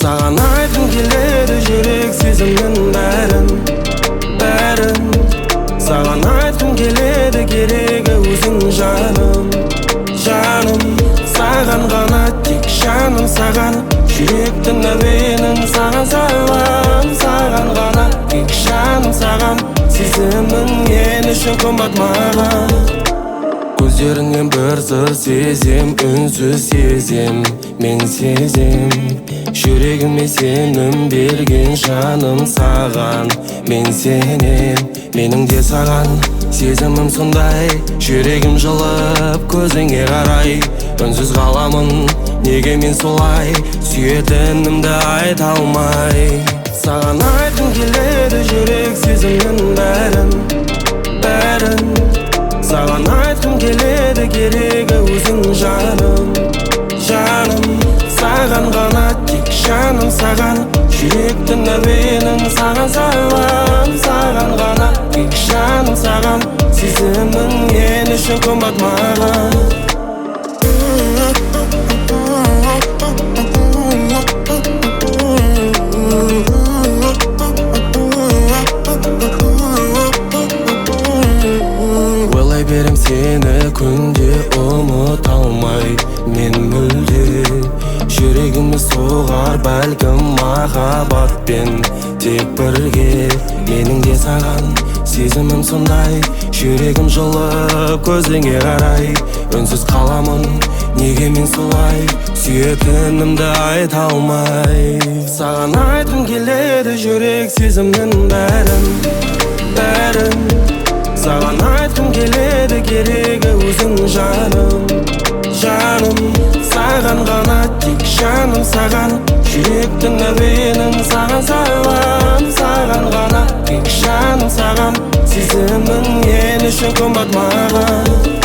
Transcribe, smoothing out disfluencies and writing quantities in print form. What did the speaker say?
Саған айтқым келеді жүрек сезімнің бәрін Саған айтқым келеді керегі өзің жаным Саған ғана тек жаным саған Жүректің әуенін саған салам Саған ғана тек жаным саған Сезімің мен үшін қымбат маған Көздеріңнен бір сыр сезем, үнсіз сезем Мен сезем жүрегіме сенім берген жаным саған Мен сенем, менің де саған сезімім сондай Жүрегім жылып көзіңе қарай Үнсіз қаламын, неге мен солай Сүйетінімді айта алмай Саған айтқым келеді жүрек сезімнің бәрін Саған айтқым келеді керегі өзің жаным Саған ғана тек жаным саған Жүректің әуенін саған салам Саған ғана тек жаным саған Сезімің мен үшін қымбат маған Ойлай берем сені күнде ұмыта алмай Мен мүлде жүрегіме соғар бәлкім махаббатпен Тек бірге менің де саған сезімім сондай Жүрегім жылып көзіңе қарай Үнсіз қаламын, неге мен солай Сүйетінімді айта алмай Саған айтқым келеді жүрек сезімнің бәрін Саған айтқым келеді керегі өзің жаным Саған ғана тек жаным саған Жүректің әуенін саған салам Саған ғана тек жаным саған Сезімің мен үшін қымбат маған